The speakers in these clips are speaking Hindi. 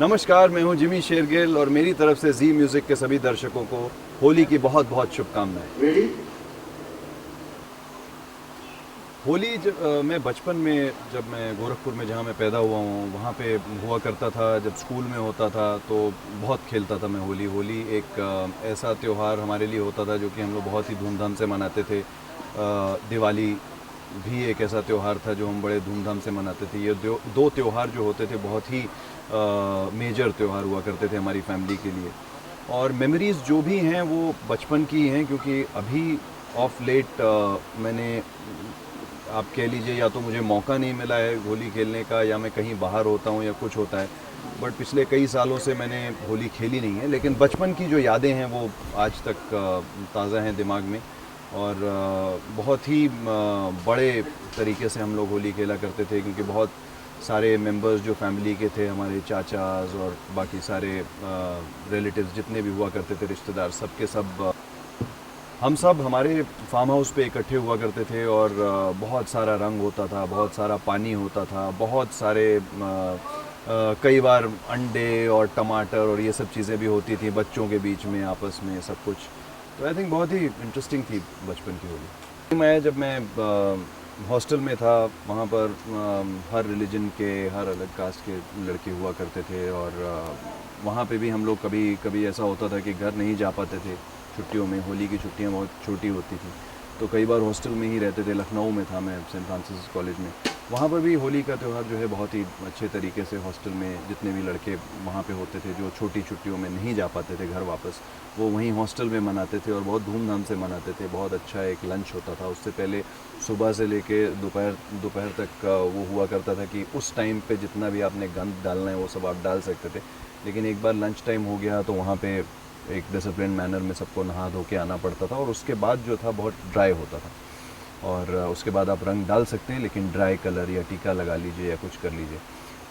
नमस्कार, मैं हूं जिमी शेरगिल और मेरी तरफ से जी म्यूज़िक के सभी दर्शकों को होली की बहुत बहुत शुभकामनाएं। होली मैं बचपन में जब मैं गोरखपुर में जहाँ मैं पैदा हुआ हूँ वहाँ पे हुआ करता था। जब स्कूल में होता था तो बहुत खेलता था मैं होली। होली एक ऐसा त्यौहार हमारे लिए होता था जो कि हम लोग बहुत ही धूमधाम से मनाते थे। दिवाली भी एक ऐसा त्यौहार था जो हम बड़े धूमधाम से मनाते थे। ये दो त्यौहार जो होते थे बहुत ही मेजर त्यौहार हुआ करते थे हमारी फैमिली के लिए। और मेमोरीज़ जो भी हैं वो बचपन की हैं, क्योंकि अभी ऑफ लेट मैंने, आप कह लीजिए, या तो मुझे मौका नहीं मिला है होली खेलने का या मैं कहीं बाहर होता हूँ या कुछ होता है। बट पिछले कई सालों से मैंने होली खेली नहीं है, लेकिन बचपन की जो यादें हैं वो आज तक ताज़ा हैं दिमाग में। और बहुत ही बड़े तरीके से हम लोग होली खेला करते थे, क्योंकि बहुत सारे मेंबर्स जो फैमिली के थे, हमारे चाचाज और बाकी सारे रिलेटिव्स जितने भी हुआ करते थे, रिश्तेदार, सब के सब हम सब हमारे फार्म हाउस पे इकट्ठे हुआ करते थे। और बहुत सारा रंग होता था, बहुत सारा पानी होता था, बहुत सारे कई बार अंडे और टमाटर और ये सब चीज़ें भी होती थी बच्चों के बीच में आपस में सब कुछ। तो आई थिंक बहुत ही इंटरेस्टिंग थी बचपन की होली। मैं हॉस्टल में था, वहाँ पर हर रिलीजन के, हर अलग कास्ट के लड़के हुआ करते थे। और वहाँ पे भी हम लोग कभी कभी ऐसा होता था कि घर नहीं जा पाते थे छुट्टियों में। होली की छुट्टियाँ बहुत छोटी होती थी, तो कई बार हॉस्टल में ही रहते थे। लखनऊ में था मैं, सेंट फ्रांसिस कॉलेज में। वहाँ पर भी होली का त्यौहार जो है बहुत ही अच्छे तरीके से हॉस्टल में जितने भी लड़के वहाँ पे होते थे जो छोटी छुट्टियों में नहीं जा पाते थे घर वापस, वो वहीं हॉस्टल में मनाते थे और बहुत धूमधाम से मनाते थे। बहुत अच्छा एक लंच होता था। उससे पहले सुबह से लेके दोपहर तक वो हुआ करता था कि उस टाइम पे जितना भी आपने गंद डालना है वो सब आप डाल सकते थे। लेकिन एक बार लंच टाइम हो गया तो वहाँ पे एक डिसिप्लिन मैनर में सबको नहा धो के आना पड़ता था। और उसके बाद जो था बहुत ड्राई होता था। और उसके बाद आप रंग डाल सकते हैं, लेकिन ड्राई कलर या टीका लगा लीजिए या कुछ कर लीजिए।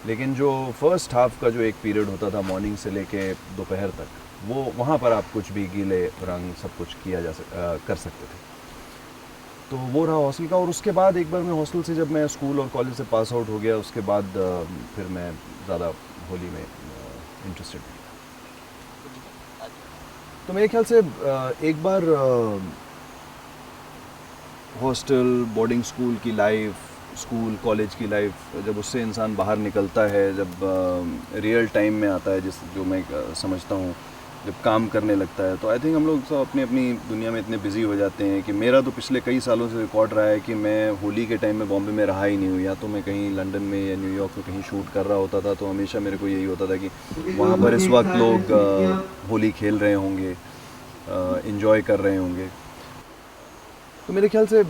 लेकिन जो फर्स्ट हाफ का जो एक पीरियड होता था मॉर्निंग से लेके दोपहर तक, वो वहाँ पर आप कुछ भी गीले रंग सब कुछ कर सकते थे। तो वो रहा हॉस्टल का। और उसके बाद एक बार मैं हॉस्टल से, जब मैं स्कूल और कॉलेज से पास आउट हो गया, उसके बाद फिर मैं ज़्यादा होली में इंटरेस्टेड नहीं। तो मेरे ख्याल से एक बार हॉस्टल, बोर्डिंग स्कूल की लाइफ, स्कूल कॉलेज की लाइफ, जब उससे इंसान बाहर निकलता है, जब रियल टाइम में आता है, जिस जो मैं समझता हूँ, जब काम करने लगता है, तो आई थिंक हम लोग सब अपनी अपनी दुनिया में इतने बिजी हो जाते हैं कि मेरा तो पिछले कई सालों से रिकॉर्ड रहा है कि मैं होली के टाइम में बॉम्बे में रहा ही नहीं हूँ। या तो मैं कहीं लंदन में या न्यूयॉर्क में कहीं शूट कर रहा होता था, तो हमेशा मेरे को यही होता था कि वहाँ पर इस वक्त लोग होली खेल रहे होंगे, इन्जॉय कर रहे होंगे। तो मेरे ख्याल से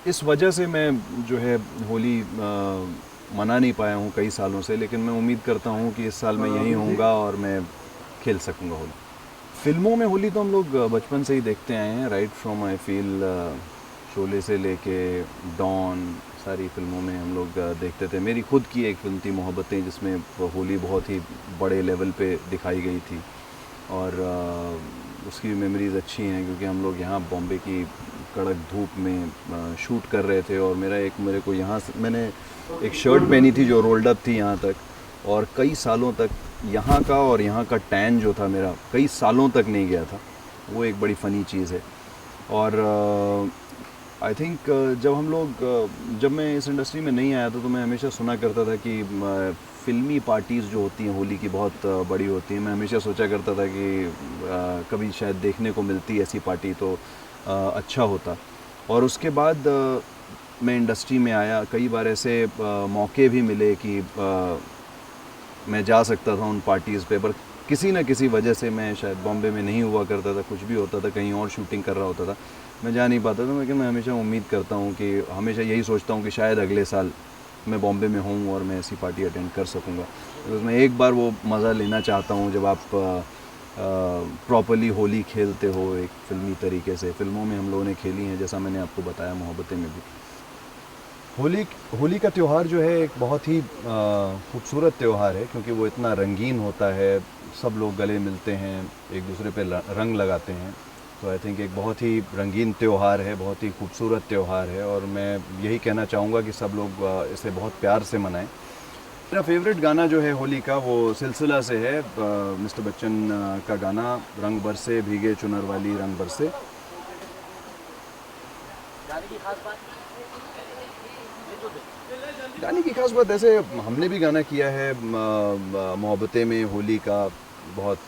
इस वजह से मैं जो है होली मना नहीं पाया हूँ कई सालों से। लेकिन मैं उम्मीद करता हूँ कि इस साल मैं यहीं होऊंगा और मैं खेल सकूँगा होली। फिल्मों में होली तो हम लोग बचपन से ही देखते आए हैं, right from I feel Sholay से लेके डॉन, सारी फिल्मों में हम लोग देखते थे। मेरी खुद की एक फिल्म थी मोहब्बतें, जिसमें होली बहुत ही बड़े लेवल पे दिखाई गई थी। और उसकी भी मेमोरीज़ अच्छी हैं, क्योंकि हम लोग यहाँ बॉम्बे की कड़क धूप में शूट कर रहे थे। और मेरे को यहाँ से मैंने एक शर्ट पहनी थी जो रोल्ड अप थी यहाँ तक, और कई सालों तक यहाँ का और यहाँ का टैन जो था मेरा कई सालों तक नहीं गया था। वो एक बड़ी फ़नी चीज़ है। और आई थिंक जब मैं इस इंडस्ट्री में नहीं आया था, तो मैं हमेशा सुना करता था कि फ़िल्मी पार्टीज़ जो होती हैं होली की बहुत बड़ी होती हैं। मैं हमेशा सोचा करता था कि कभी शायद देखने को मिलती ऐसी पार्टी तो अच्छा होता। और उसके बाद मैं इंडस्ट्री में आया, कई बार ऐसे मौके भी मिले कि मैं जा सकता था उन पार्टीज़ पे, पर किसी न किसी वजह से मैं शायद बॉम्बे में नहीं हुआ करता था, कुछ भी होता था, कहीं और शूटिंग कर रहा होता था, मैं जा नहीं पाता था। लेकिन मैं हमेशा उम्मीद करता हूँ कि, हमेशा यही सोचता हूँ कि शायद अगले साल मैं बॉम्बे में हूँ और मैं ऐसी पार्टी अटेंड कर सकूँगा। तो मैं एक बार वो मज़ा लेना चाहता हूँ जब आप प्रॉपर्ली होली खेलते हो एक फ़िल्मी तरीके से। फ़िल्मों में हम लोगों ने खेली हैं, जैसा मैंने आपको बताया, मोहब्बतें में भी। होली का त्यौहार जो है एक बहुत ही खूबसूरत त्यौहार है, क्योंकि वो इतना रंगीन होता है। सब लोग गले मिलते हैं, एक दूसरे पे रंग लगाते हैं। तो आई थिंक एक बहुत ही रंगीन त्यौहार है, बहुत ही खूबसूरत त्यौहार है। और मैं यही कहना चाहूँगा कि सब लोग इसे बहुत प्यार से मनाएं। मेरा फेवरेट गाना जो है होली का वो सिलसिला से है, मिस्टर बच्चन का गाना रंग बरसे भीगे चुनर वाली रंग बरसे। गाने की खास बात ऐसे हमने भी गाना किया है मोहब्बतें में होली का, बहुत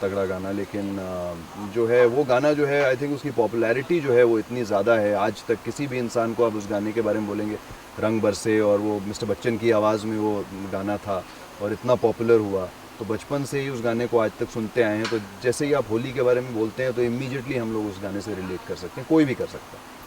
तगड़ा गाना, लेकिन जो है वो गाना जो है आई थिंक उसकी पॉपुलैरिटी जो है वो इतनी ज़्यादा है, आज तक किसी भी इंसान को आप उस गाने के बारे में बोलेंगे रंग बरसे और वो मिस्टर बच्चन की आवाज़ में वो गाना था और इतना पॉपुलर हुआ, तो बचपन से ही उस गाने को आज तक सुनते आए हैं। तो जैसे ही आप होली के बारे में बोलते हैं तो इमीडिएटली हम लोग उस गाने से रिलेट कर सकते हैं, कोई भी कर सकता है।